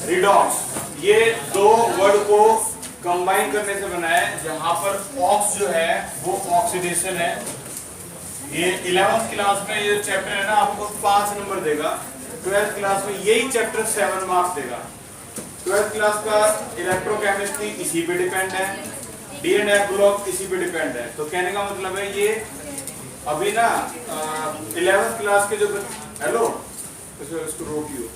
Redox, ये दो word को कंबाइन करने से बना है, जहां पर ऑक्स जो है वो ऑक्सीडेशन है। ये 11th क्लास में ये चैप्टर है ना, आपको 5 नंबर देगा। 12th क्लास में यही चैप्टर 7 मार्क्स देगा। 12th क्लास का इलेक्ट्रोकेमिस्ट्री इसी पे डिपेंड है, D&F ब्लॉक इसी पे डिपेंड है। तो कहने का मतलब है ये अभी ना 11th क्लास के जो हेलो इसको रोकियो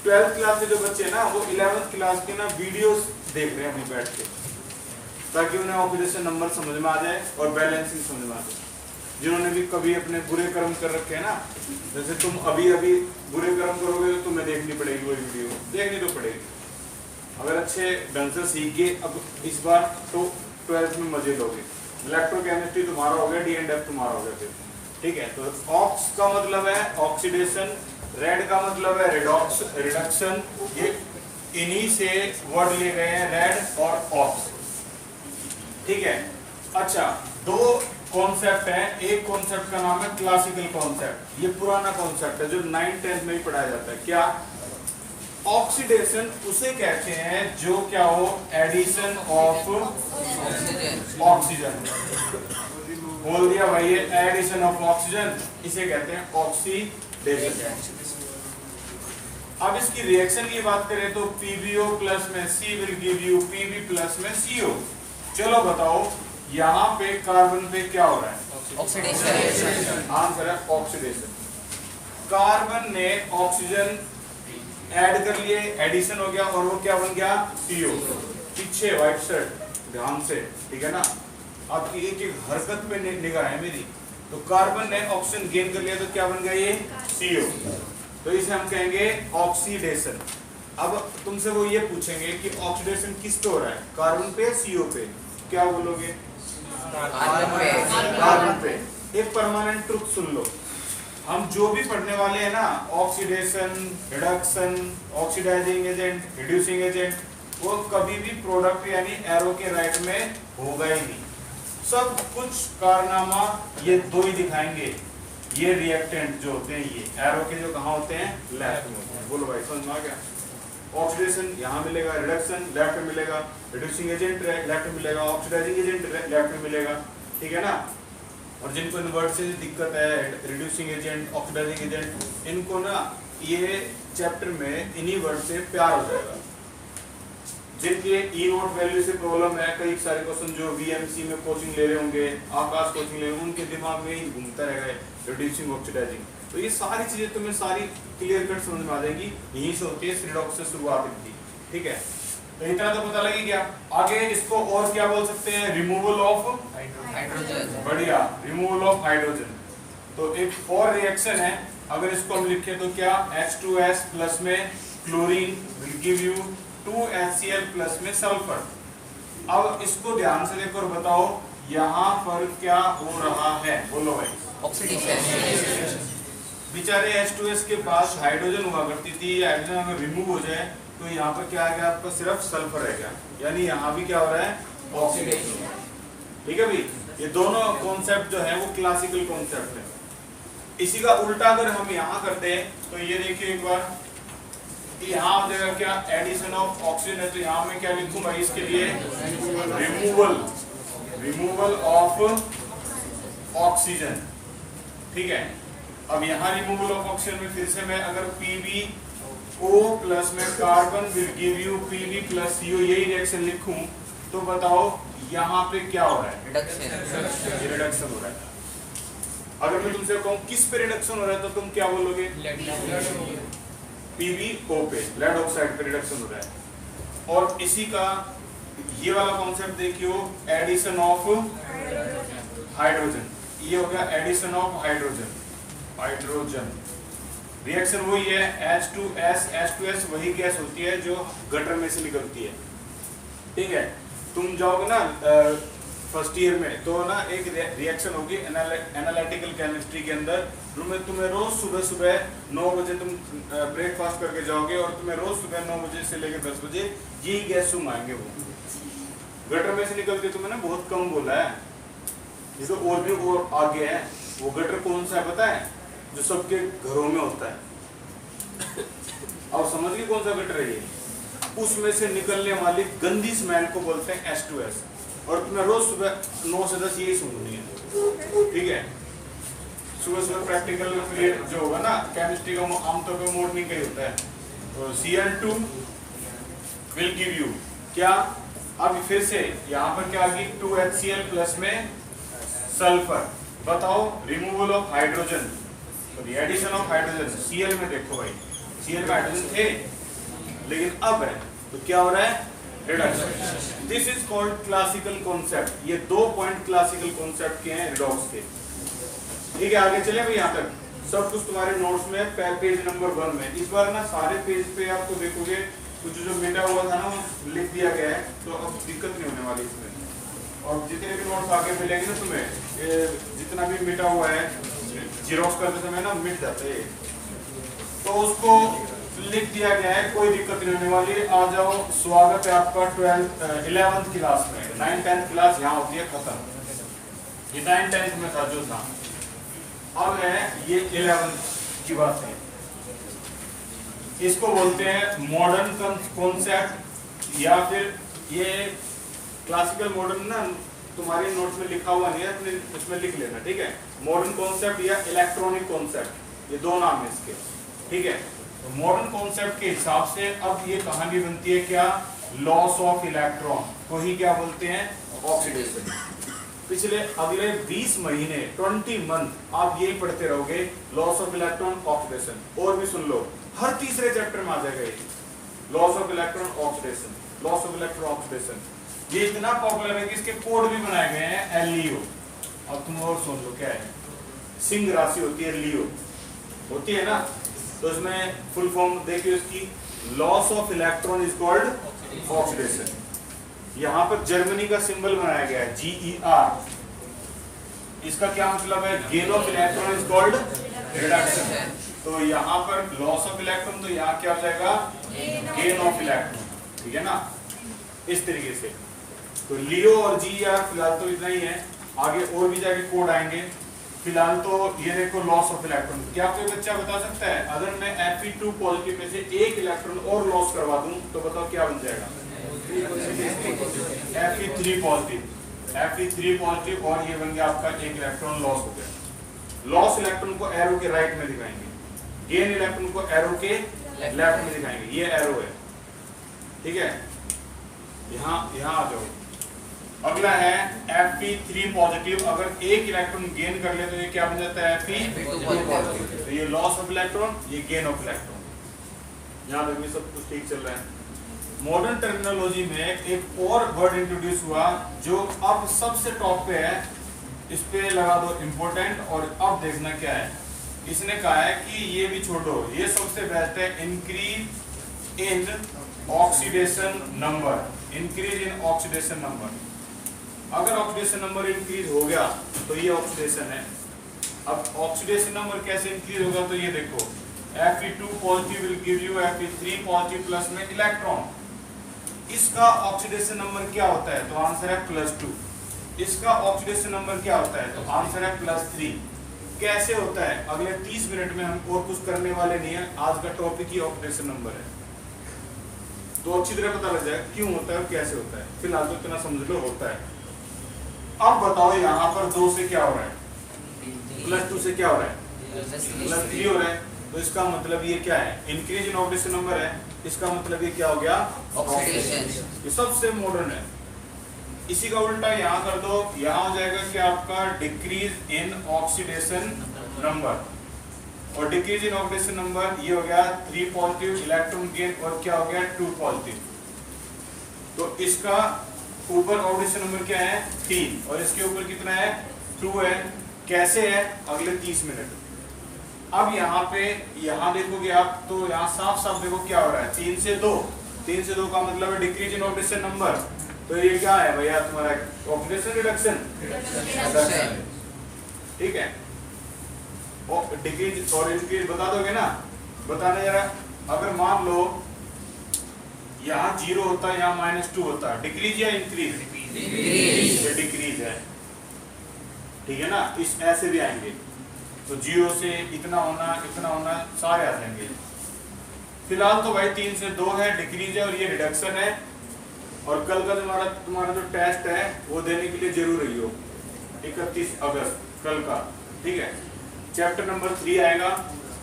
12th क्लास के जो बच्चे हैं ना, वो 11th क्लास के ना वीडियोस देख रहे हैं अभी बैठ के, ताकि उन्हें ऑक्सीडेशन नंबर समझ में आ जाए और बैलेंसिंग समझ में आ जाए। जिन्होंने भी कभी अपने बुरे कर्म कर रखे हैं ना, जैसे तुम अभी बुरे कर्म करोगे तो तुम्हें देखनी पड़ेगी वो वीडियो, देखनी तो पड़ेगी। अगर अच्छे ढंग से सीख गए अब इस बार तो 12th में मजे लोगे। इलेक्ट्रोकेमिस्ट्री तुम्हारा हो गया, D&F तुम्हारा हो गया फिर, ठीक है। तो ऑक्स का मतलब है ऑक्सीडेशन, रेड का मतलब है रिडॉक्स रिडक्शन। ये इन्हीं से वर्ड लिए गए हैं, रेड और ऑक्स, ठीक है। अच्छा, दो कॉन्सेप्ट है, एक कॉन्सेप्ट का नाम है क्लासिकल कॉन्सेप्ट। ये पुराना कॉन्सेप्ट है जो 9th 10th में ही पढ़ाया जाता है। क्या? ऑक्सीडेशन उसे कहते हैं जो क्या हो, एडिशन ऑफ ऑक्सीजन। बोल दिया भाई, ये एडिशन ऑफ ऑक्सीजन, इसे कहते हैं ऑक्सीडेशन। अब इसकी रिएक्शन की बात करें तो PbO प्लस में C will give you Pb plus में CO। चलो बताओ यहाँ पे कार्बन पे क्या हो रहा है? ऑक्सीडेशन। आंसर है ऑक्सीडेशन। कार्बन ने ऑक्सीजन ऐड कर लिए, एडिशन हो गया और वो क्या बन गया? CO। पीछे व्हाइट शर्ट, ध्यान से, ठीक है ना। आपकी एक एक हरकत पे निगाह है मेरी। तो कार्बन ने ऑक्सीजन गेन कर लिया तो क्या बन गया ये? CO। तो इसे हम कहेंगे ऑक्सीडेशन। अब तुमसे वो ये पूछेंगे कि ऑक्सीडेशन किस पे हो रहा है, कार्बन पे या CO पे? क्या बोलोगे? कार्बन पे। एक परमानेंट ट्रुथ सुन लो, हम जो भी पढ़ने वाले हैं ना, oxidation, reduction, oxidising agent, reducing agent, वो कभी भी प्रोडक्ट यानी एरो के राइट में होगा ही नहीं। सब कुछ कारनामा ये दो ही दिखाएंगे। ये रिएक्टेंट जो होते हैं, ये एरो के जो कहाँ होते हैं? लेफ्ट में होते हैं। बोलो भाई, समझ में आ गया? ऑक्सीडेशन यहाँ मिलेगा, रिडक्शन लेफ्ट में मिलेगा, रिड्यूसिंग एजेंट लेफ्ट में मिलेगा, ऑक्सीडाइजिंग एजेंट लेफ्ट में मिलेगा, ठीक है ना। और जिनको इन वर्ड से दिक्कत है, रिड्यूसिंग एजेंट, ऑक्सीडाइजिंग एजेंट, इनको ना ये चैप्टर में इन्हीं वर्ड से प्यार हो जाएगा। जिनके ई नोट वैल्यू से प्रॉब्लम है, कई सारे क्वेश्चन जो VMC में कोचिंग ले रहे होंगे, आकाश कोचिंग ले रहे होंगे, उनके दिमाग में ही घूमता रहेगा रिड्यूसिंग, ऑक्सीडाइजिंग। तो ये सारी चीजें तुम्हें सारी क्लियर कट समझ में आ जाएगी। यहीं से होती है रिडॉक्स से शुरुआत इनकी, ठीक है। तो इतना तो पता लगी क्या? आगे इसको और क्या बोल सकते हैं? Removal of hydrogen. बढ़िया, रिमूवल ऑफ हाइड्रोजन। तो एक और रिएक्शन है, अगर इसको हम लिखें तो क्या? H2S प्लस में chlorine will give you 2HCl plus में सल्फर। अब इसको ध्यान से देखो और बताओ यहाँ पर क्या हो रहा है? बोलो भाई। ऑक्सीडेशन। बेचारे H2S के पास हाइड्रोजन हुआ करती थी, हाइड्रोजन अगर रिमूव हो जाए तो यहाँ पर क्या आ गया? आपका सिर्फ सल्फर रह गया, यानी यहाँ भी क्या हो रहा है? ऑक्सीडेशन। ठीक है भाई, ये दोनों कॉन्सेप्ट जो है वो क्लासिकल कॉन्सेप्ट है। इसी का उल्टा अगर हम यहाँ करते हैं तो ये देखिए एक बार, यहाँ हो जाएगा क्या? एडिशन ऑफ ऑक्सीजन है, तो यहाँ में क्या लिखूंगा इसके लिए? रिमूवल ऑफ ऑक्सीजन, ठीक है। अब यहाँ रिमूवल ऑफ ऑक्सीजन में फिर से मैं अगर PbO प्लस में carbon will give you Pb plus CO, यही रिएक्शन लिखूं तो बताओ यहाँ पे क्या हो रहा है? रिडक्शन हो रहा है। अगर मैं तुमसे कहूँ किस पे रिडक्शन हो रहा है तो तुम क्या बोलोगे? PbO पे, लेड ऑक्साइड पे रिडक्शन हो रहा है। और इसी का ये वाला कॉन्सेप्ट देखियो, एडिशन ऑफ हाइड्रोजन। ये हो गया एडिशन ऑफ हाइड्रोजन। रिएक्शन वही है, H2S वही गैस होती है जो गटर में से निकलती है, ठीक है। तुम जाओगे ना फर्स्ट ईयर में तो ना एक रिएक्शन होगी एनालिटिकल केमिस्ट्री के अंदर, तुम्हें रोज सुबह 9 बजे तुम ब्रेकफास्ट करके जाओगे और तुम्हें रोज सुबह 9 बजे से लेकर 10 बजे यही गैस तुम आएंगे। वो गटर में से निकलती, तुम्हें ना बहुत कम बोला है, ये तो और भी और आगे है। वो गटर कौन सा है पता है? जो सबके घरों में होता है। अब समझ गए कौन सा गटर है ये? उसमें से निकलने वाली गंदी स्मेल को बोलते हैं H2S। और तुम्हें रोज सुबह 9 से 10 यही सुननी है, ठीक है? सुबह सुबह प्रैक्टिकल पीरियड जो होगा ना केमिस्ट्री का, आमतौर पर मॉर्निंग का ही होता है। तो Cl2 विल गिव यू क्या? अब फिर से यहाँ पर क्या आ गई 2HCl प्लस में सल्फर। बताओ रिमूवल ऑफ हाइड्रोजन, तो एडिशन ऑफ हाइड्रोजन। Cl में देखो भाई, Cl में हाइड्रोजन थे लेकिन अब है, तो क्या हो रहा है? Reduction. This is called classical concept. ये 2 पॉइंट क्लासिकल कॉन्सेप्ट के हैं रिडॉक्स के, ठीक है? आगे चले भाई, यहाँ तक सब कुछ तुम्हारे नोट्स में पेज नंबर 1 में। इस बार ना सारे पेज पे आपको देखोगे कुछ जो मिटा हुआ था ना वो लिख दिया गया है, तो अब दिक्कत नहीं होने वाली इसमें। और जितने भी नोट्स आगे मिलेंगे ना तुम्हें, जितना भी मिटा हुआ है जीरोक्स करते समय ना मिट जाते हैं, तो उसको लिख दिया गया है, कोई दिक्कत नहीं होने वाली। आ जाओ, स्वागत है आपका 11th क्लास में। 9th 10th क्लास यहाँ होती है खत्म। ये 9th 10th में था जो था, अब है ये 11th की बात है। इसको बोलते हैं मॉडर्न कॉन्सेप्ट, या फिर ये क्लासिकल मॉडर्न ना तुम्हारे नोट्स में लिखा हुआ नहीं है, उसमें लिख लेना, ठीक है? मॉडर्न कॉन्सेप्ट या इलेक्ट्रॉनिक कॉन्सेप्ट, ये 2 नाम है इसके, ठीक है? तो मॉडर्न कॉन्सेप्ट के हिसाब से अब ये कहानी बनती है क्या? लॉस ऑफ इलेक्ट्रॉन को ही क्या बोलते हैं? ऑक्सीडेशन। पिछले अगले 20 महीने 20 मंथ आप यही पढ़ते रहोगे, लॉस ऑफ इलेक्ट्रॉन ऑक्सीडेशन। और भी सुन लो, हर तीसरे चैप्टर में आ जाएगा ये loss of electron oxidation, loss of electron oxidation. ये इतना पॉपुलर है कि इसके कोड भी बनाए गए हैं LEO। अब तुम और सुन लो क्या है? सिंह राशि होती है, लियो होती है ना, तो इसमें फुल फॉर्म देखिए इसकी, loss of electron is called oxidation. यहाँ पर जर्मनी का सिंबल बनाया गया है GER। इसका क्या मतलब है? Gain of electron is called reduction. तो यहाँ पर लॉस ऑफ इलेक्ट्रॉन, तो यहाँ क्या हो जाएगा? गेन ऑफ इलेक्ट्रॉन, ठीक है ना? इस तरीके से तो लियो और GER फिलहाल तो इतना ही है, आगे और भी जाके कोड आएंगे। फिलहाल तो ये देखो लॉस ऑफ इलेक्ट्रॉन। क्या कोई बच्चा बता सकता है अगर मैं Fe2 पॉजिटिव में से 1 इलेक्ट्रॉन और लॉस करवा दूं तो बताओ क्या बन जाएगा? Fe3 पॉजिटिव, Fe3 पॉजिटिव, और ये बन गया आपका 1 इलेक्ट्रॉन लॉस हो गया। लॉस इलेक्ट्रॉन को एरो के राइट में दिखाएंगे, गेन इलेक्ट्रॉन को एरो के लेफ्ट में दिखाएंगे। ये एरो है, ठीक है? यहाँ आ जाओ। अगला है Fe3 पॉजिटिव, अगर 1 इलेक्ट्रॉन गेन कर ले तो ये क्या बन जाता है? Fe2 positive. तो ये लॉस ऑफ इलेक्ट्रॉन, ये गेन ऑफ इलेक्ट्रॉन। यहाँ तक भी सब कुछ ठीक चल रहा है। मॉडर्न टर्मिनोलॉजी में एक और वर्ड इंट्रोड्यूस हुआ जो अब सबसे टॉप पे है, इस पे लगा दो इम्पोर्टेंट। और अब देखना क्या है, इसने कहा है कि ये भी छोड़ो, ये सबसे बेस्ट है, increase in oxidation number. Increase in oxidation number, अगर ऑक्सीडेशन नंबर इंक्रीज हो गया तो ये ऑक्सीडेशन है। अब ऑक्सीडेशन नंबर कैसे इंक्रीज होगा? तो ये देखो, Fe2 positive will give you Fe3 positive plus में इलेक्ट्रॉन। इसका ऑक्सीडेशन नंबर क्या होता है? तो आंसर है +2। इसका ऑक्सीडेशन नंबर क्या होता है? तो आंसर है +3। कैसे होता है? अगले 30 मिनट में हम और कुछ करने वाले नहीं है, आज का टॉपिक ही ऑक्सीडेशन नंबर है, तो अच्छी तरह पता लग जाएगा क्यों होता है और कैसे होता है। फिलहाल तो इतना समझ लो होता है। अब बताओ यहाँ पर 2 से क्या हो रहा है? +2 से क्या हो रहा है? +3 हो रहा है। तो इसका मतलब ये क्या है? इंक्रीज इन ऑक्सीडेशन नंबर है। इसका मतलब ये क्या हो गया? ऑक्सीडेशन। ये सबसे मॉडर्न है। इसी का उल्टा यहाँ कर दो, यहाँ हो जाएगा कि आपका डिक्रीज इन ऑक्सीडेशन नंबर, और डिक्रीज इन ऑक्सीडेशन नंबर ये हो गया 3 पॉजिटिव इलेक्ट्रॉन गेन, और क्या हो गया 2 पॉजिटिव। तो इसका ऊपर ऑक्सीडेशन नंबर क्या है? 3, और इसके ऊपर कितना है? 2 है। कैसे है? अगले 30 मिनट। अब यहाँ पे यहाँ देखोगे आप तो यहाँ साफ साफ देखो क्या हो रहा है? 3 से 2, 3 से 2 का मतलब है डिक्रीज इन ऑक्सीडेशन नंबर। तो ये क्या है भैया तुम्हारा? ऑक्सीडेशन रिडक्शन, ठीक है? डिक्रीज और इंक्रीज बता दोगे ना? बताने जरा। अगर मान लो यहाँ 0 होता है, यहाँ -2 होता है, डिक्रीज या इंक्रीज? डिक्रीज है, ठीक है ना? इस ऐसे भी आएंगे तो 0 से इतना होना सारे आ जाएंगे। फिलहाल तो भाई 3 से 2 है, डिक्रीज है और ये रिडक्शन है। और कल का तुम्हारा जो टेस्ट है वो देने के लिए जरूर रही हो 31 अगस्त कल का, ठीक है। चैप्टर नंबर 3 आएगा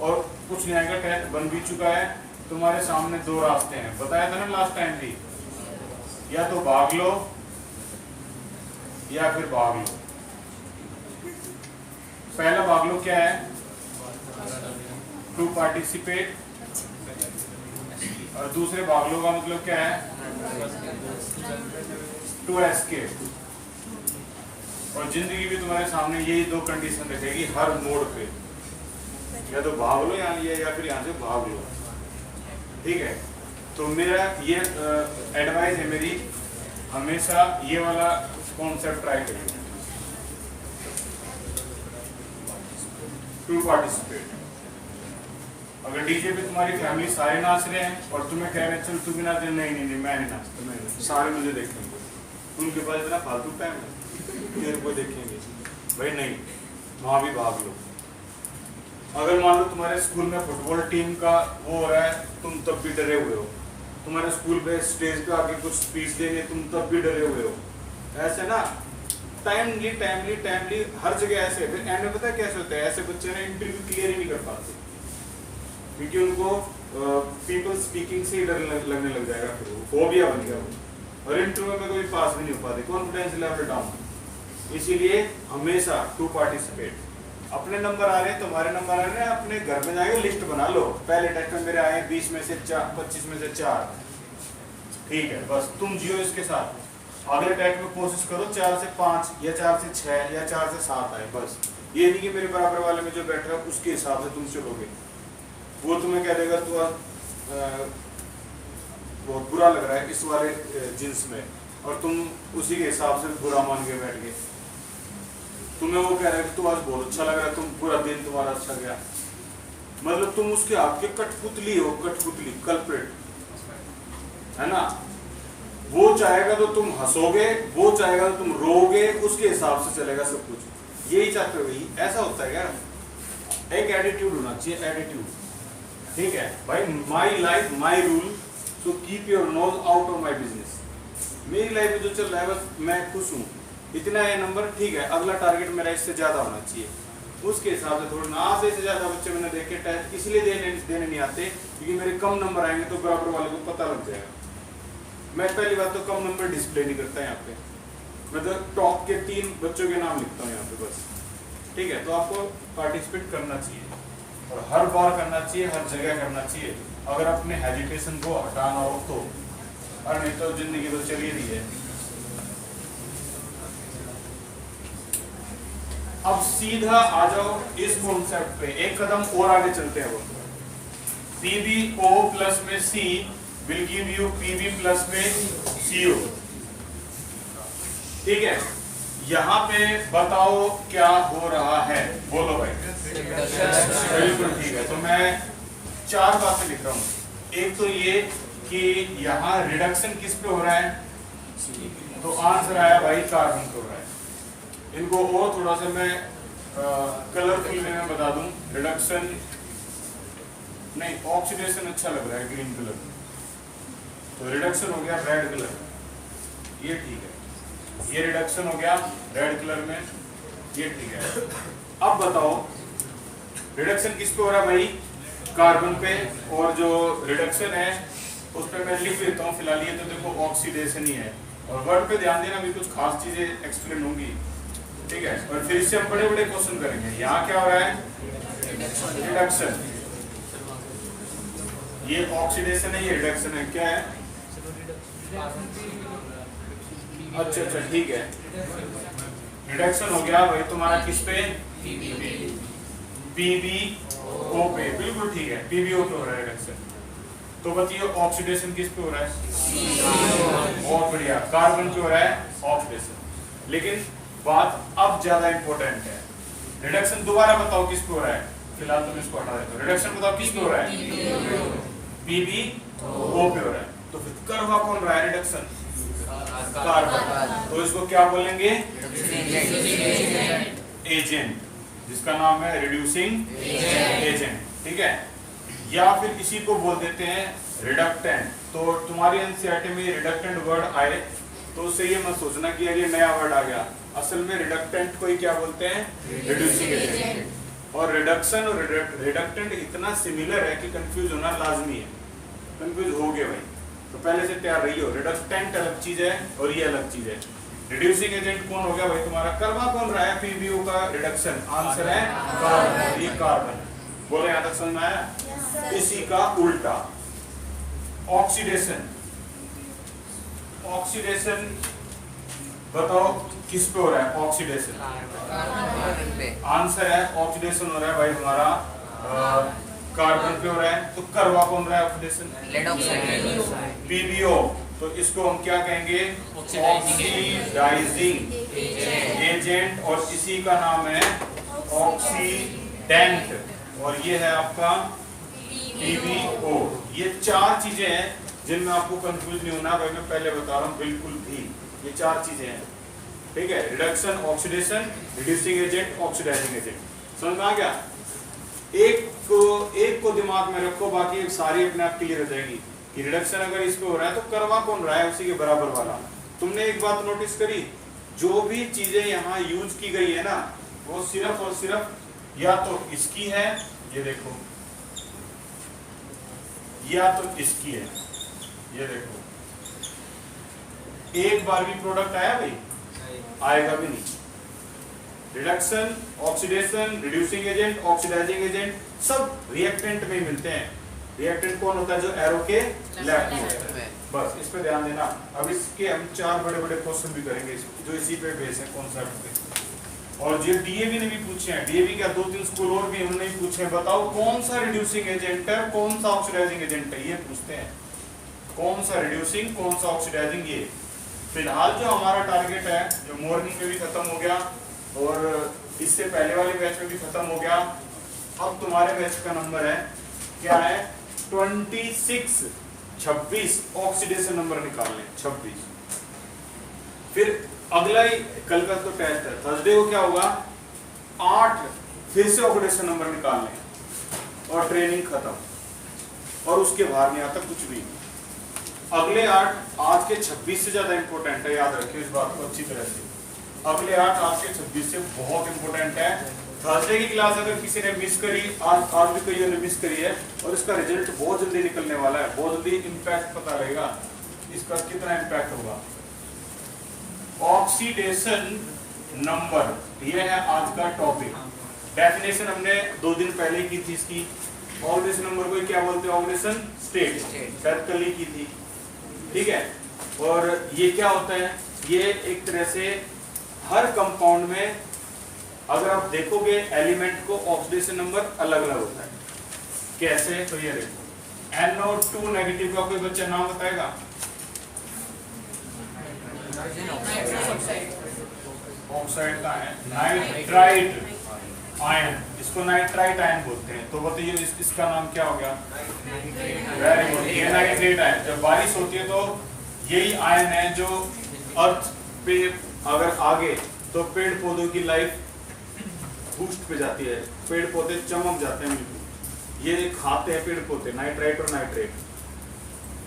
और कुछ नहीं आएगा, टेस्ट बन भी चुका है। तुम्हारे सामने 2 रास्ते हैं, बताया था ना लास्ट टाइम भी, या तो भाग लो या फिर भाग लो। पहला भाग लो क्या है, टू पार्टिसिपेट, और दूसरे भाग लो का मतलब क्या है, टू एस्केप। और जिंदगी भी तुम्हारे सामने यही 2 कंडीशन रखेगी हर मोड़ पे, या तो भाग लो या फिर यहाँ से भाग लो, ठीक है। तो मेरा ये एडवाइस है मेरी, हमेशा ये वाला कॉन्सेप्ट ट्राई करिए, टू पार्टिसिपेट। अगर डीजे पे तुम्हारी फैमिली सारे नाच रहे हैं और तुम्हें कह रहे हैं चल तू भी नाच, नहीं मैं नहीं नाचता, मैं सारे मुझे देखेंगे, उनके पास इतना फालतू टाइम है तेरे को देखेंगे, भाई नहीं, वहां भी भाग लो। अगर मान लो तुम्हारे स्कूल में फुटबॉल टीम का वो हो रहा है, तुम तब भी डरे हुए हो, तुम्हारे स्कूल पे स्टेज पे आके कुछ स्पीच देंगे, तुम तब भी डरे हुए हो। ऐसे ना टाइमली हर जगह ऐसे है। फिर एंड में पता है कैसे होता है, ऐसे बच्चे ना इंटरव्यू क्लियर ही नहीं कर पाते, क्योंकि उनको पीपल स्पीकिंग से डर लगने लग जाएगा, फिर वो फोबिया बन गया वो, और इंटरव्यू में कोई पास भी नहीं हो पाते, कॉन्फिडेंस लेवल डाउन। इसीलिए हमेशा टू पार्टिसिपेट। अपने नंबर आ रहे हैं, तुम्हारे नंबर आ रहे हैं, अपने घर में जाके लिस्ट बना लो, पहले टेस्ट में मेरे आए 20 में से 4, 25 में से 4, ठीक है, बस तुम जियो इसके साथ। अगले टेस्ट में कोशिश करो 4 से 5 या 4 से 6 या 4 से 7 आए, बस। ये नहीं कि मेरे बराबर वाले में जो बैठ रहा है उसके हिसाब से तुम चलोगे, वो तुम्हें कह देगा तू बहुत बुरा लग रहा है इस वाले जींस में, और तुम उसी के हिसाब से बुरा मान के बैठ गए। तुम्हें वो कह रहा है कि तू आज बहुत अच्छा लग रहा है, तुम पूरा दिन तुम्हारा अच्छा गया, मतलब तुम उसके आपके कठपुतली हो, कठपुतली, कल्प्रिट, है ना। वो चाहेगा तो तुम हंसोगे, वो चाहेगा तो तुम रोगे, उसके हिसाब से चलेगा सब कुछ। यही चाहते हो, यही ऐसा होता है यार। एक एटीट्यूड होना चाहिए, एटीट्यूड, ठीक है भाई। My life my rule, so keep your nose out of my business. मेरी लाइफ में जो चल रहा है बस मैं खुश हूँ, इतना है नंबर, ठीक है। अगला टारगेट मेरा इससे ज्यादा होना चाहिए, उसके हिसाब से थोड़ा ना से ज्यादा बच्चे मैंने देखे टेस्ट इसलिए देने नहीं आते क्योंकि मेरे कम नंबर आएंगे तो बराबर वाले को पता लग जाएगा। मैं पहली बात तो कम नंबर डिस्प्ले नहीं करता यहाँ पे, मतलब टॉप के 3 बच्चों के नाम लिखता हूँ यहाँ पे बस, ठीक है। तो आपको पार्टिसिपेट करना चाहिए और हर बार करना चाहिए, हर जगह करना चाहिए, अगर अपने हेजिटेशन को हटाना हो तो, और नहीं तो जिंदगी तो चली रही है। अब सीधा आ जाओ इस कॉन्सेप्ट पे, एक कदम और आगे चलते हैं। वो PbO प्लस में C will give you Pb plus में CO, ठीक है। यहाँ पे बताओ क्या हो रहा है, बोलो भाई। बिल्कुल ठीक है, तो मैं 4 बातें लिख रहा हूँ। एक तो ये कि यहाँ रिडक्शन किस पे हो रहा है, तो आंसर आया भाई कार्बन पे हो रहा है। इनको और थोड़ा सा मैं कलरफुल में मैं बता दूं, रिडक्शन नहीं, ऑक्सीडेशन अच्छा लग रहा है ग्रीन कलर, तो रिडक्शन हो गया रेड कलर, ये ठीक है। ये रिडक्शन हो गया रेड कलर में, ये ठीक है। अब बताओ रिडक्शन किस पे हो रहा है भाई, कार्बन पे, और जो रिडक्शन है उस पर मैं लिख देता हूँ फिलहाल, ये तो देखो ऑक्सीडेशन ही है, और वर्ड पे ध्यान देना, भी कुछ खास चीजें एक्सप्लेन होंगी, ठीक है। और फिर इससे हम बड़े बड़े क्वेश्चन करेंगे। यहाँ क्या हो रहा है, रिडक्शन, ये ऑक्सीडेशन है, ये रिडक्शन है, क्या है, अच्छा ठीक है। रिडक्शन हो गया भाई तुम्हारा किस पे, PbO पे, बिल्कुल ठीक है, PbO पे हो रहा है रिडक्शन। तो बताइए ऑक्सीडेशन किस पे हो रहा है, बहुत बढ़िया, कार्बन पे हो रहा है ऑक्सीडेशन। लेकिन बात अब ज्यादा इंपॉर्टेंट है, रिडक्शन दोबारा बताओ किस पे हो रहा है, फिलहाल तुम इसको हटा देते हो। रिडक्शन बताओ किस पे हो रहा है, PbO पे हो रहा है। तो फिर करवा कौन रहा है रिडक्शन, कार्बन, तो इसको क्या बोलेंगे, एजेंट, जिसका नाम है रिड्यूसिंग एजेंट, ठीक है। या फिर इसी को बोल देते हैं रिडक्टेंट। तो तुम्हारी एनसीईआरटी में रिडक्टेंट वर्ड आए तो उससे ये मत सोचना कि यार ये नया वर्ड आ गया, असल में रिडक्टेंट को ही क्या बोलते हैं, रिड्यूसिंग एजेंट। और रिडक्शन और रिडक्टेंट इतना सिमिलर है कि कंफ्यूज होना लाजमी है, कंफ्यूज हो गए भाई तो पहले से तैयार रहिए। रिडक्टेंट अलग चीज है और ये अलग चीज है। रिड्यूसिंग एजेंट कौन हो गया भाई तुम्हारा, करवा कौन रहा है पीबीओ का रिडक्शन, आंसर है कार्बन, ये कार्बन। बोले यहां तक समझ में आया। इसी का उल्टा ऑक्सीडेशन, ऑक्सीडेशन बताओ किस पे हो रहा है ऑक्सीडेशन, आंसर है ऑक्सीडेशन हो रहा है भाई हमारा कार्बन पे हो रहा है। तो करवा कौन रहा है ऑक्सीडेशन, लेड ऑक्साइड पीबीओ। तो इसको हम क्या कहेंगे, ऑक्सीडाइजिंग एजेंट, और इसी का नाम है ऑक्सीडेंट, और ये है आपका पीबीओ। ये चार चीजें हैं जिनमें आपको कंफ्यूज नहीं होना भाई, मैं पहले बता रहा हूँ बिल्कुल भी, ये चार चीजें हैं, ठीक है। Reduction, oxidation, reducing agent, oxidising agent. समझ में आ गया। एक को दिमाग में रखो, बाकी सारी अपने आप क्लियर हो जाएगी कि रिडक्शन अगर इस पे हो रहा है तो करवा कौन रहा है, उसी के बराबर वाला। तुमने एक बात नोटिस करी, जो भी चीजें यहाँ यूज की गई है ना वो सिर्फ और सिर्फ या तो इसकी है, ये देखो, या तो इसकी है, ये देखो। एक बार भी प्रोडक्ट आया भाई, आएगा भी नहीं। Reduction, oxidation, reducing agent, oxidising agent सब रिएक्टेंट में मिलते हैं। रिएक्टेंट कौन होता है, जो एरो के लेफ्ट में, बस इस पे ध्यान देना। अब इसके हम चार बड़े बड़े क्वेश्चन भी करेंगे जो इसी पे बेस है कॉन्सेप्ट पे। और जो डीएवी ने भी पूछे हैं, डीएवी क्या 2-3 स्कूल और भी उन्होंने भी पूछे हैं, बताओ कौन सा रिड्यूसिंग एजेंट है, कौन सा ऑक्सीडाइजिंग एजेंट है, ये पूछते हैं। कौन सा रिड्यूसिंग, कौन सा ऑक्सीडाइजिंग। ये फिलहाल जो हमारा टारगेट है, जो मॉर्निंग में भी खत्म हो गया और इससे पहले वाले बैच में भी खत्म हो गया, अब तुम्हारे बैच का नंबर है क्या है, 26 ऑक्सीडेशन नंबर निकालने 26। फिर अगला ही कल का तो टेस्ट है, थर्सडे को क्या होगा, 8 फिर से ऑक्सीडेशन नंबर निकालने और ट्रेनिंग खत्म, और उसके बाहर नहीं आता कुछ भी। अगले 8 आज के 26 से ज्यादा इंपॉर्टेंट है, याद रखिए इस बात को अच्छी तरह से। अगले 8 आज के 26 से बहुत इंपॉर्टेंट है। थर्सडे की क्लास अगर किसी ने मिस करी, आज भी कई ने मिस करी है, और इसका रिजल्ट बहुत जल्दी निकलने वाला है, बहुत जल्दी इम्पैक्ट पता रहेगा इसका कितना इम्पैक्ट होगा। ऑक्सीडेशन नंबर, ये है आज का टॉपिक। डेफिनेशन हमने 2 दिन पहले की थी इसकी। ऑक्सीडेशन नंबर को क्या बोलते हैं, ऑक्सीडेशन स्टेट, शायद कल ही की थी, ठीक है। और ये क्या होता है, ये एक तरह से हर कंपाउंड में अगर आप देखोगे एलिमेंट को ऑक्सीडेशन नंबर अलग अलग होता है। कैसे, तो ये देखो NO2 नेगेटिव का कोई बच्चा नाम बताएगा, ऑक्साइड का है नाइट्राइट आयन, इसको नाइट्राइट आयन बोलते हैं। तो बताइए इसका नाम क्या हो गया, वेरी गुड, ये नाइट्रेट आयन। जब बारिश होती है तो यही आयन है जो अर्थ पे अगर आगे तो पेड़ पौधों की लाइफ बूस्ट पे जाती है, पेड़ पौधे चमक जाते हैं बिल्कुल, ये खाते हैं पेड़ पौधे नाइट्राइट और नाइट्रेट।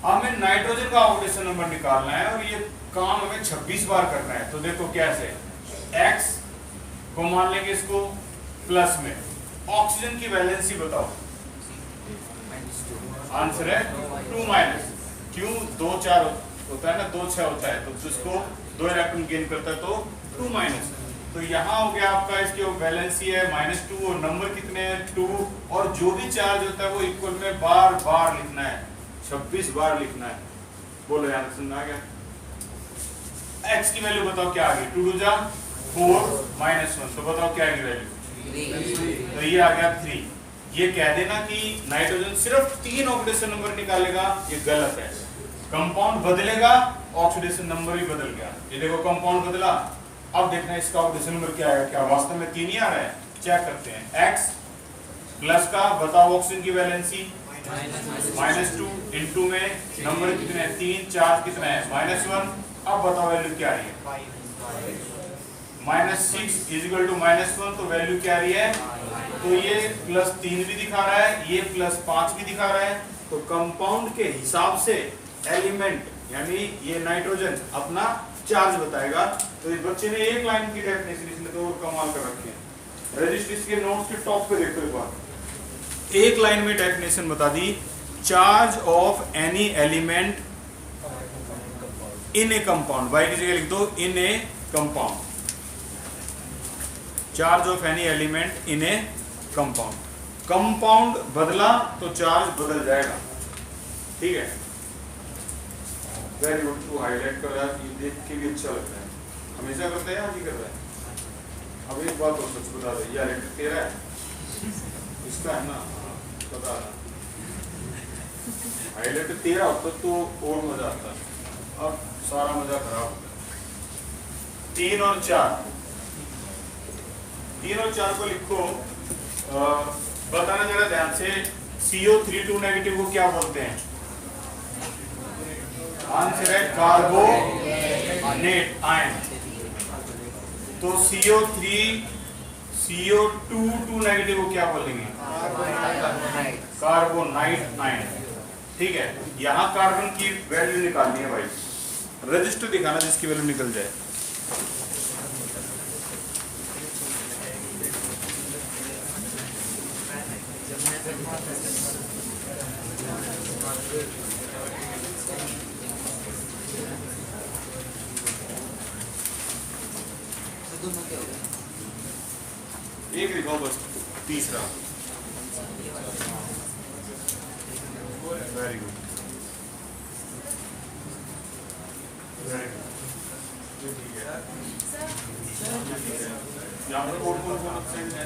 हमें नाइट्रोजन का ऑक्सीडेशन नंबर निकालना है और ये काम हमें 26 बार करना है। तो देखो कैसे, X को मान लेंगे इसको प्लस में, ऑक्सीजन की वैलेंसी बताओ, आंसर है 2-, क्यों 2-4 होता है ना, 2-6 होता है, तो इसको 2 इलेक्ट्रॉन गेन करता है तो 2-। तो यहाँ हो गया आपका, इसकी वैलेंसी है -2 और नंबर कितने हैं 2, और जो भी चार्ज होता है वो इक्वल में बार बार लिखना है, 26 बार लिखना है। बोलो यार समझ आ गया। X की वैल्यू बताओ क्या आ गई, 2 2 जा 4 -1, तो बताओ क्या आएगी वैल्यू, तो ये आ गया 3। ये कह देना कि नाइट्रोजन सिर्फ 3 ऑक्सीडेशन नंबर निकालेगा, ये गलत है। कंपाउंड बदलेगा, ऑक्सीडेशन नंबर भी बदल गया। ये देखो कंपाउंड बदला, अब देखना इसका ऑक्सीडेशन नंबर क्या है, क्या वास्तव में 3 ही आ रहा है, चेक करते हैं। X प्लस का बताओ ऑक्सीजन की वैलेंसी -2, इनटू में नंबर कितने हैं 3, चार्ज कितना है -1। अब बताओ वैल्यू क्या आ रही है, -6 इजिकल टू -1, तो वैल्यू क्या आ रही है? तो ये +3 भी दिखा रहा है, ये +5 भी दिखा रहा है। तो कंपाउंड के हिसाब से एलिमेंट यानी ये नाइट्रोजन अपना चार्ज बताएगा। तो इस बच्चे ने एक लाइन की डेफिनेशन इसमें तो और कमाल कर रखी है। रजिस्ट्रीज के नोट्स के टॉप पे देखो एक बार, एक लाइन में डेफिनेशन बता दी, charge of any element in a compound, Y की जगह लिख दो in a compound, charge of any element in a compound. Compound बदला तो चार्ज बदल जाएगा, ठीक है। वेरी गुड, टू हाईलाइट कर रहा है, ये देख के भी अच्छा लगता है। हमेशा करता है आज ही कर रहा है। अब एक बात और सच बता दे, यार लेटर तेरा है, इसका है ना, बता रहा हाईलाइट तेरा होता तो और मजा आता, अब सारा मजा खराब होता। 3 और 4 को लिखो। बताना जरा ध्यान से, CO3 नेगेटिव को क्या बोलते हैं? आंसर है कार्बोनेट आयन। तो CO2 नेगेटिव को क्या बोलेंगे? कार्बोनाइट आयन, ठीक है। यहाँ कार्बन की वैल्यू निकालनी है भाई, रजिस्टर दिखाना जिसकी वैल्यू निकल जाए। एक लिखो बस, तीसरा। वेरी गुड, वेरी गुड, ठीक है। यहाँ पर कौन कौन एब्सेंट है?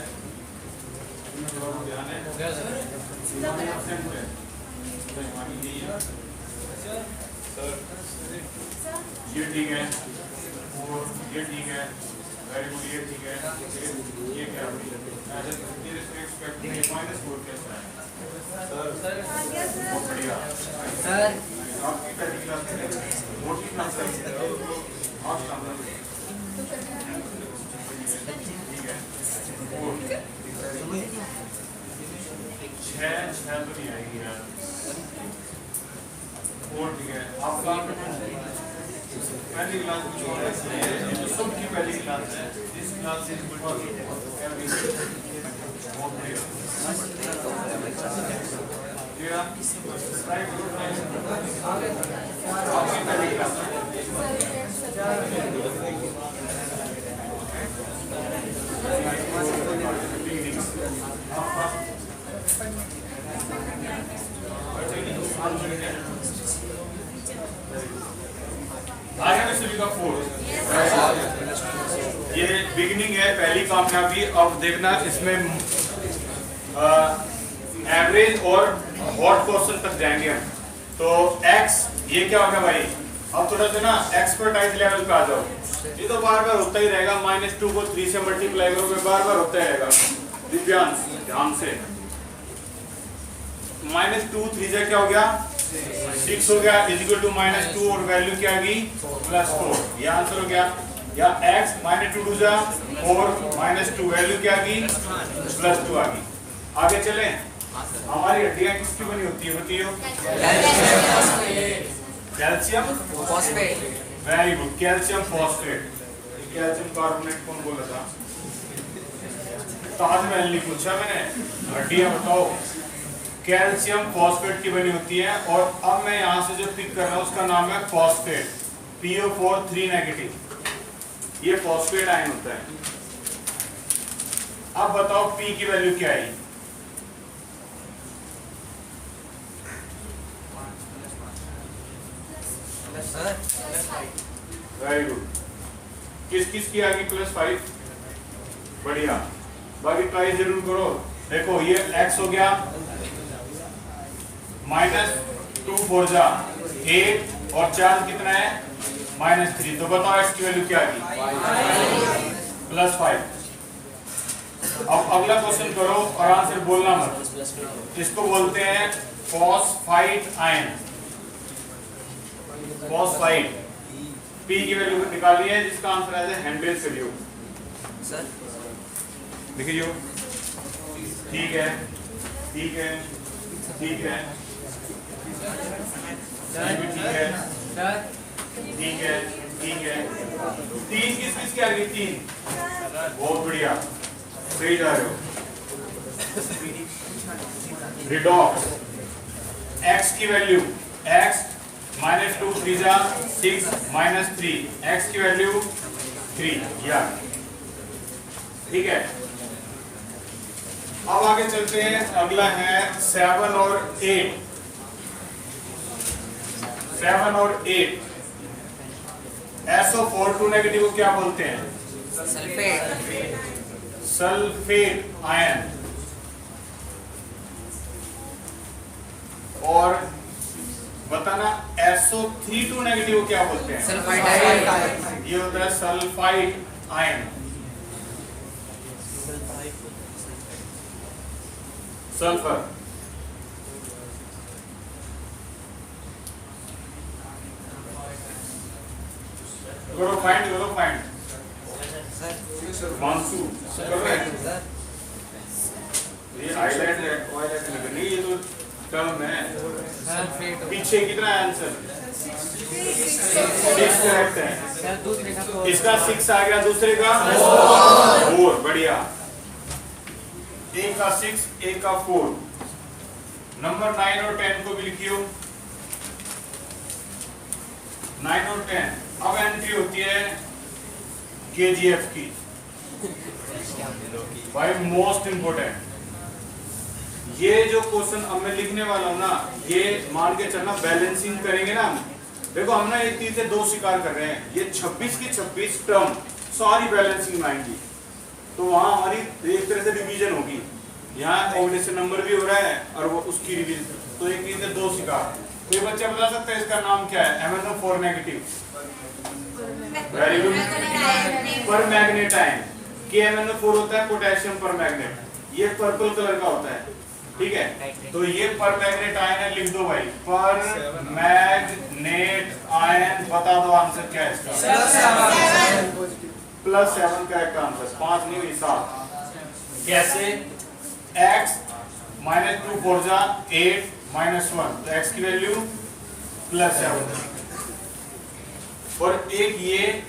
ध्यान है, एब्सेंट है। ये ठीक है, और ये ठीक है, वेरी गुड, ये ठीक है। ये क्या है? -4 कैसा है? सर बहुत बढ़िया सर। आपकी पहली क्लास में मोटी क्लास है, आप सामने ठीक है। 6 तो नहीं आएगी यार, और ठीक है। आपका पहली क्लास सबकी पहली क्लास है, इस क्लास से बहुत बढ़िया। आपकी पहली क्लास आगे में सभी का 4। ये बिगिनिंग है, पहली कामयाबी। अब देखना इसमें एवरेज और हॉट क्वेश्चन तक जाएंगे हम। तो x ये क्या होगा भाई? अब थोड़ा सा ना एक्सपर्टाइज लेवल पे आ जाओ। ये तो बार बार होता ही रहेगा, -2 को 3 से मल्टीप्लाई करोगे बार बार होता ही रहेगा। दिव्यांश ध्यान से, -2 3 से क्या हो गया? 6 हो गया, इजिकल टू -2 और वैल्यू क्या आ गई? +4। ये आंसर हो गया। या x -2 2 जा 4 -2 वैल्यू क्या आ गई? +2 आ गई। आगे चलें। हमारी हड्डियां किसकी बनी होती है बताइए? Calcium phosphate. Very good, calcium phosphate. Calcium carbonate कौन बोला था? ताजमहल नहीं पूछा मैंने, हड्डियां बताओ। कैल्शियम फॉस्फेट की बनी होती है। और अब मैं यहाँ से जो पिक कर रहा हूँ उसका नाम है फॉस्फेट, PO4 3 नेगेटिव। ये फॉस्फेट आयन होता है। अब बताओ P की वैल्यू क्या है? Very good. किस किस की आ गई? +5। बढ़िया, बाकी ट्राई जरूर करो। देखो ये x हो गया, -2 4 जा 8 और चार्ज कितना है? -3। तो बताओ x की वैल्यू क्या आ गई? +5। अब अगला क्वेश्चन करो और आंसर बोलना मत। इसको बोलते हैं फॉस्फाइड आयन। फॉस्फाइड। P की वैल्यू निकाली है जिसका आंसर है हेनरी शेड्यूल। सर लिखिए। ठीक है, ठीक है, ठीक है, ये भी ठीक है, ठीक है, ठीक है। तीन किस की आ गई? तीन। बहुत बढ़िया, सही जा रहे हो। रिडॉक्स x की वैल्यू x -2 3 जा 6 -3 x की वैल्यू 3 या ठीक है। अब आगे चलते हैं, अगला है 7 और 8। 7 और 8 SO4 2 नेगेटिव को क्या बोलते हैं? Sulphate sulphate ion. और बताना SO3 2 नेगेटिव को क्या बोलते हैं? सल्फाइड ये होता है सल्फाइड आयन। सल्फर करो फाइंड मानसू करो। ये हाईलाइट नहीं, ये तो टर्म है। पीछे कितना है आंसर? 6 करेक्ट है। इसका 6 आ गया, दूसरे का 4। बढ़िया, एक का 6 एक का 4। नंबर 9 और 10 को भी लिखियो। 9 और 10 अब एंट्री होती है KGF की। भाई मोस्ट इंपोर्टेंट ये जो क्वेश्चन अब मैं लिखने वाला हूं ना, ये मान के चलना बैलेंसिंग करेंगे ना। देखो हम ना एक चीज से दो शिकार कर रहे हैं, ये 26 की 26 टर्म सारी बैलेंसिंग में आएंगी, तो वहां हमारी एक तरह से डिवीजन होगी। यहाँ कॉम्बिनेशन नंबर भी हो रहा है और वो उसकी डिवीजन, तो एक चीज से दो शिकार। कोई बच्चा बता सकता है इसका नाम क्या है? MnO4 negative. Very good. पर मैग्नेट आयन। KMnO4 होता है पोटेशियम पर मैग्नेट, ये पर्पल कलर का होता है, ठीक है। तो ये पर मैग्नेट आयन है, लिख दो भाई पर मैग्नेट आयन। बता दो आंसर क्या है इसका? +7 करेक्ट आंसर। 5 नहीं हुई 7। कैसे? x -2 4 जा 8 -1, तो x की वैल्यू +7। और एक ये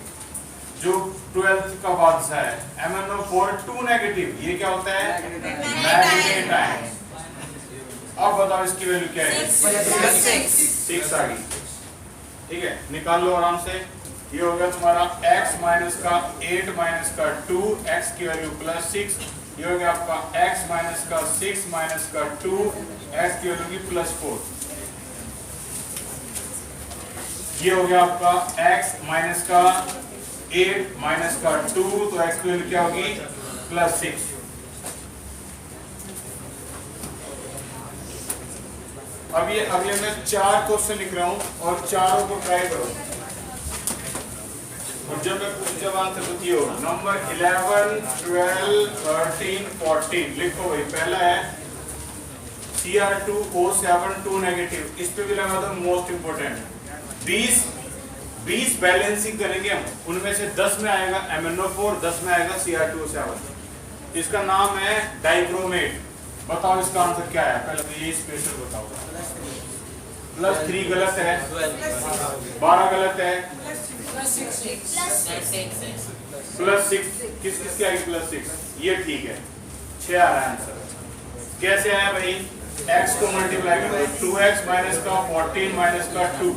जो 12th का बादशाह है MnO4 2 नेगेटिव, ये क्या होता है? Manganate ion. अब बताओ इसकी वैल्यू क्या है? 6 आ गई, ठीक है। निकाल लो आराम से। ये होगा तुम्हारा x माइनस का 8 माइनस का 2, x की वैल्यू +6। ये हो गया आपका x माइनस का 6 माइनस का 2, x की वैल्यू की +4। ये हो गया आपका x माइनस का 8 माइनस का 2, तो x की वैल्यू क्या होगी? +6। अब ये अगले में 4 क्वेश्चन लिख रहा हूं और चारों को ट्राई करो, और जब मैं जब आंसर बताइए। नंबर 11 12 13 14 लिखो भाई। पहला है Cr2O7 2 नेगेटिव, इस पे भी लगा दो मोस्ट इंपोर्टेंट। 20 बैलेंसिंग करेंगे हम, उनमें से 10 में आएगा MnO4, 10 में आएगा Cr2O7। इसका नाम है डाइक्रोमेट। बताओ इसका आंसर क्या है? पहले तो ये स्पेशल बताओ। +3 गलत है, 12 गलत है, +6 किस की आएगी? +6 ये ठीक है। 6 आ रहा है आंसर। कैसे आया भाई? x को मल्टीप्लाई करो, 2x माइनस का 14 माइनस का 2,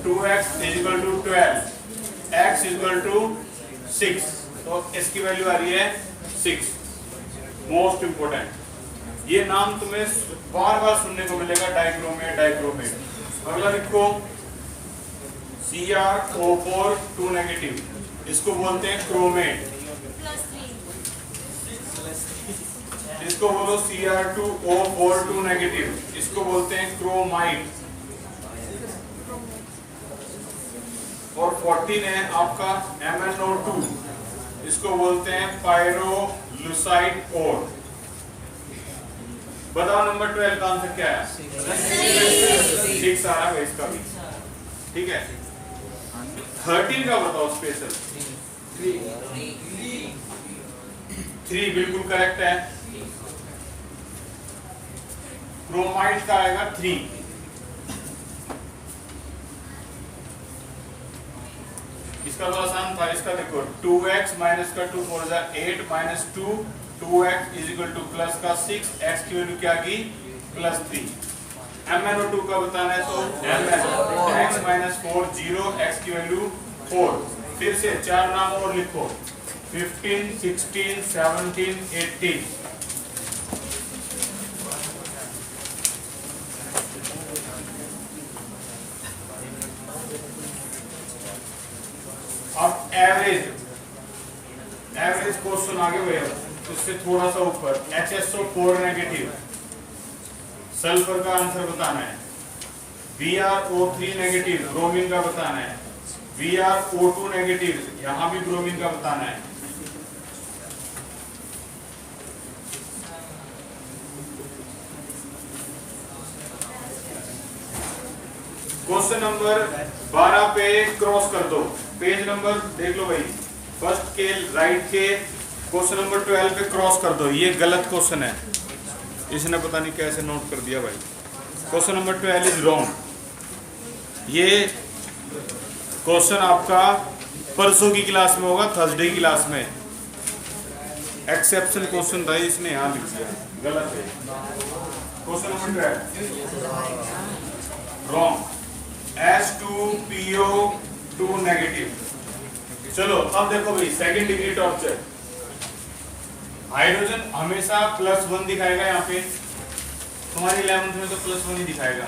2x = 12, x = 6, तो इसकी वैल्यू आ रही है 6। मोस्ट इंपोर्टेंट ये नाम तुम्हें बार बार सुनने को मिलेगा, डाइक्रोमेट डाइक्रोमेट। अगला लिखो Cr2O4 2 नेगेटिव, इसको बोलते हैं क्रोमेट। इसको बोलो Cr2O4 2 नेगेटिव, इसको बोलते हैं क्रोमाइट। और 14 है आपका MnO2, इसको बोलते हैं पायरोलुसाइड ओर। बताओ नंबर 12 का आंसर क्या है? 6 आ रहा है इसका भी, ठीक है। 13 का बताओ स्पेशल। 3 बिल्कुल करेक्ट है। क्रोमाइड का आएगा 3। इसका तो आसान था, इसका देखो 2x माइनस का 2 4 जा 8 minus 2 2x is equal two plus का 6, x की वैल्यू क्या आ गई +3। MnO2 का बताना है तो Mn x माइनस 4 0, x की वैल्यू 4। फिर से 4 नाम और लिखो 15 16 17 18। अब एवरेज क्वेश्चन आगे हुए उससे थोड़ा सा ऊपर HSO4 नेगेटिव सल्फर का आंसर बताना है। BrO3 नेगेटिव ब्रोमीन का बताना है। BrO2 नेगेटिव यहां भी ब्रोमीन का बताना है। क्वेश्चन नंबर 12 पे क्रॉस कर दो, पेज नंबर देख लो भाई, फर्स्ट के राइट के क्वेश्चन नंबर 12 पे क्रॉस कर दो। ये गलत क्वेश्चन है, इसने पता नहीं कैसे नोट कर दिया भाई। Question number 12 is wrong. ये क्वेश्चन आपका परसों की क्लास में होगा, थर्सडे की क्लास में। एक्सेप्शन क्वेश्चन था, इसने यहाँ लिख दिया, गलत है। Question number 12 wrong. H2PO2 negative. चलो अब देखो भाई, सेकंड डिग्री टॉर्चर। हाइड्रोजन हमेशा +1 दिखाएगा, यहाँ पे तुम्हारी 11th में तो +1 ही दिखाएगा।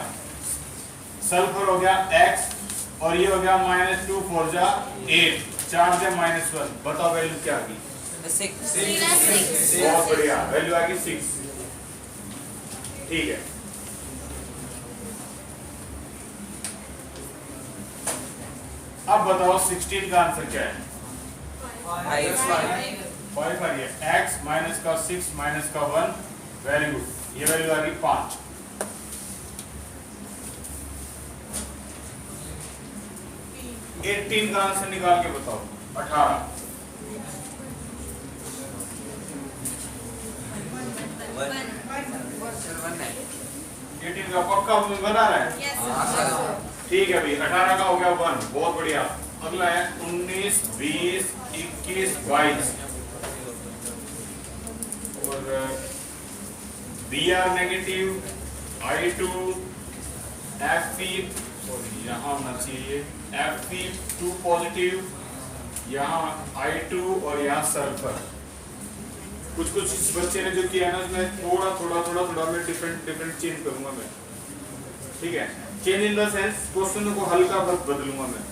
सल्फर हो गया X और ये हो गया -2 4 जा 8 4 जा -1। बताओ वैल्यू क्या आ गई 6। बहुत बढ़िया, वैल्यू आ गई 6। ठीक है, अब बताओ 16 का आंसर क्या है 5 आ गया। X माइनस का 6 माइनस का 1, वेरी गुड, ये वैल्यू आ गई 5। एटीन का आंसर निकाल के बताओ 18। 18 का पक्का बना रहा है? ठीक है भाई, 18 का हो गया 1, बहुत बढ़िया। अगला है 19 20 21 22 और Br नेगेटिव I2 Fe, यहाँ होना चाहिए Fe2 पॉजिटिव, यहाँ I2 और यहाँ सल्फर। कुछ इस बच्चे ने जो किया है ना, उसमें थोड़ा मैं डिफरेंट चेंज करूंगा मैं, ठीक है। Change in the sense question को हल्का बदलूंगा मैं।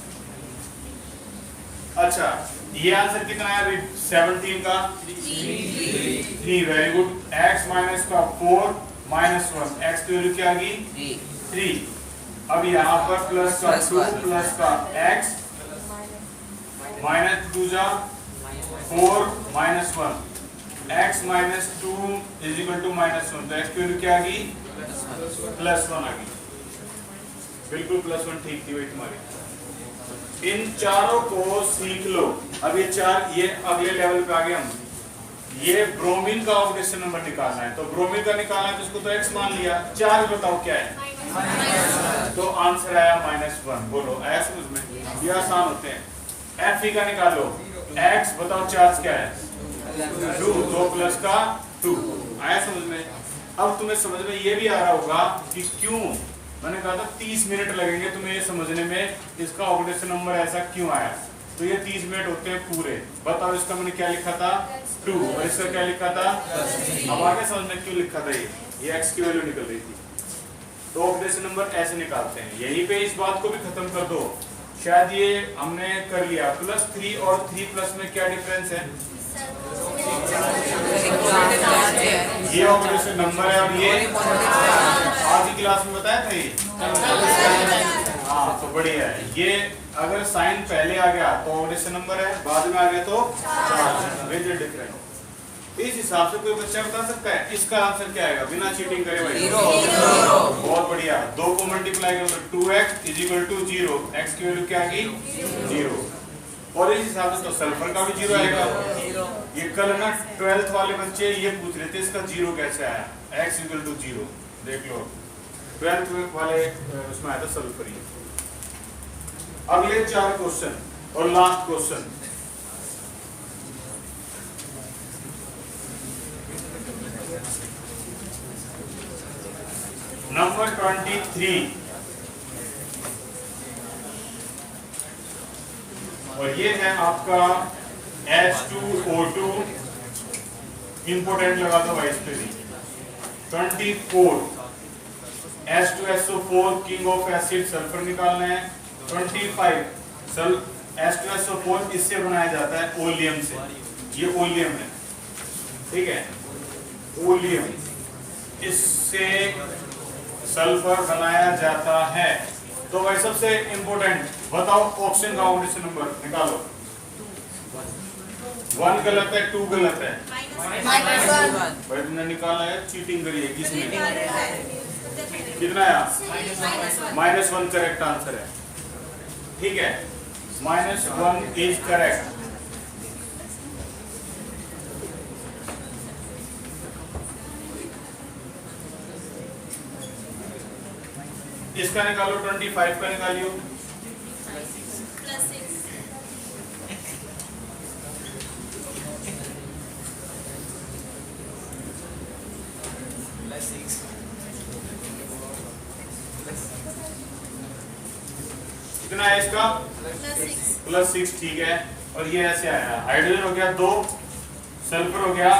अच्छा, ये आंसर कितना है अभी 17 का 3, वेरी गुड। x माइनस का 4 माइनस 1, x की वैल्यू क्या आ गई 3। अब यहाँ पर प्लस का 2 प्लस का x माइनस 2 जा 4 minus 1, x minus 2 is equal to -1, तो x की वैल्यू क्या आ गई +1 आ गई। बिल्कुल +1 ठीक थी भाई तुम्हारी। इन चारों को सीख लो। अब ये चार, ये अगले लेवल पे आ गए हम। ये ब्रोमीन का ऑक्सीडेशन नंबर निकालना है, तो ब्रोमीन का निकालना है तो इसको तो x मान लिया। चार्ज बताओ क्या है, तो आंसर आया -1। बोलो आया समझ में? ये आसान होते हैं। Fe का निकालो, x बताओ चार्ज क्या है 2, 2 प्लस का 2, आया समझ में? अब तुम्हें समझ में ये भी आ रहा होगा कि क्यों मैंने कहा था 30 मिनट लगेंगे तुम्हें ये समझने में इसका ऑक्सीडेशन नंबर ऐसा क्यों आया। तो ये 30 मिनट होते हैं पूरे। बताओ इसका मैंने क्या लिखा था 2 और इसका क्या लिखा था। अब आगे समझ में क्यों लिखा था ये x की वैल्यू निकल रही थी। तो ऑक्सीडेशन नंबर ऐसे निकालते हैं। यहीं पे इस बात को भी खत्म कर दो। शायद ये हमने कर लिया। +3 और 3+ में क्या डिफरेंस है? ये ऑक्सीडेशन नंबर है और ये आज की क्लास में बताया था ये। हाँ, तो बढ़िया है। ये अगर साइन पहले आ गया तो ऑक्सीडेशन नंबर है, बाद में आ गया तो मेजर डिफरेंस। इस हिसाब से कोई बच्चा बता सकता है इसका आंसर क्या आएगा बिना चीटिंग करे भाई? 0। बहुत बढ़िया। 2 को मल्टीप्लाई करो तो 2x is equal to 0, x की वैल्यू क्या आ गई 0। और इस हिसाब से तो सल्फर का भी 0 आएगा। ये कल ना 12th वाले बच्चे ये पूछ रहे थे इसका 0 कैसे आया, x = 0। देख लो 12th वाले उसमें आया था सल्फर। अगले 4 क्वेश्चन और लास्ट क्वेश्चन। नंबर 23 और ये है आपका H2O2 इंपोर्टेंट लगा दो भाई इस पे भी। 24 H2SO4 king of acid sulphur निकालना है। 25 H2SO4 इससे बनाया जाता है ओलियम से, ये ओलियम है, ठीक है, ओलियम, इससे सल्फर बनाया जाता है। तो भाई सबसे इंपोर्टेंट बताओ ऑप्शन का कॉम्बिनेशन नंबर निकालो। 1 गलत है, 2 गलत है, भाई तुमने निकाला है, चीटिंग करी है किसने, कितना आया, -1 करेक्ट आंसर है, ठीक है, -1 इज करेक्ट। इसका निकालो, 25 का निकालियो। कितना है इसका, +6, ठीक है। और ये ऐसे आया, हाइड्रोजन हो गया 2, सल्फर हो गया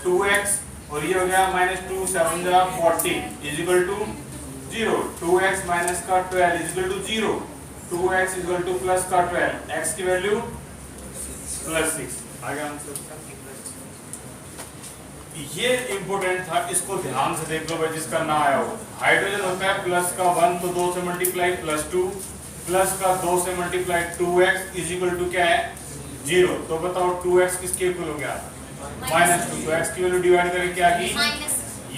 2x और ये हो गया -2 7 जा 40 = 0। 2x माइनस का 12 = 0। 2x = प्लस का 12, x की वैल्यू +6 आ गया आंसर। ये इंपोर्टेंट था, इसको ध्यान से देख लो भाई जिसका ना आया हो। हाइड्रोजन होता है प्लस का 1 तो 2 से मल्टीप्लाई +2, प्लस का 2 से मल्टीप्लाई 2x = क्या है 0। तो बताओ 2x किसके इक्वल हो गया, -2। तो x की वैल्यू डिवाइड करके क्या की,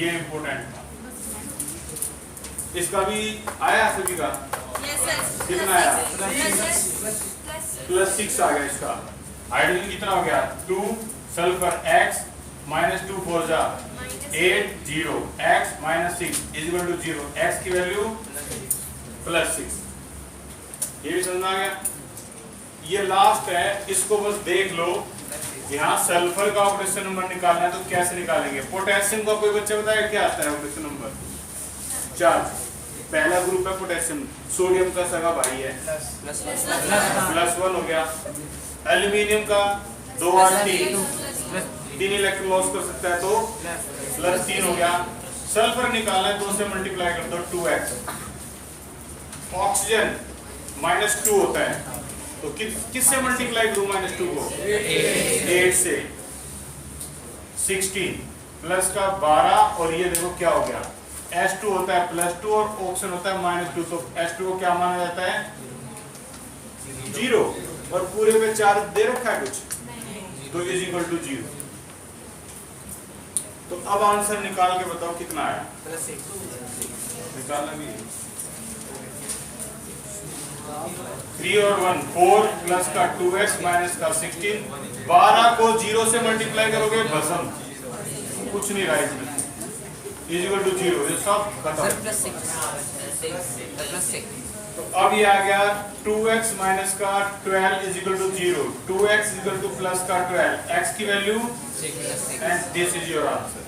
ये इंपोर्टेंट था। इसका भी आया सभी का, कितना आया, +6 आ गया इसका। हाइड्रोजन कितना हो गया 2, सल्फर x -2 4 जा 8 0, x -6 = 0, x की वैल्यू +6। ये भी समझ आ गया। ये लास्ट है, इसको बस देख लो। यहाँ सल्फर का ऑक्सीडेशन नंबर निकालना है तो कैसे निकालेंगे। पोटेशियम का कोई बच्चा बताएगा क्या आता है ऑक्सीडेशन नंबर, 4। पहला ग्रुप है पोटेशियम, सोडियम का सगा भाई है, +1 हो गया। एल्यूमिनियम का 2 और 3 इलेक्ट्रॉन लॉस कर सकता है तो +3 हो गया। सल्फर निकालना है, 2 से मल्टीप्लाई कर दो 2x। ऑक्सीजन -2 होता है तो किससे मल्टीप्लाई करूं -2 को, 8 से। 16 प्लस का 12 और ये देखो क्या हो गया, H2 होता है +2 और ऑक्सीजन होता है -2, तो H2 को क्या माना जाता है 0 और पूरे में चार्ज दे रखा है कुछ, तो = 0। तो अब आंसर निकाल के बताओ कितना आया, निकालना भी 3 और 1 4 प्लस का 2x माइनस का 16, 12 को 0 से मल्टीप्लाई करोगे भस्म, कुछ नहीं रहा इसमें, = 0, ये सब खत्म। तो अब ये आ गया 2x माइनस का 12 = 0, 2x = प्लस का 12, x की value, and this is your answer.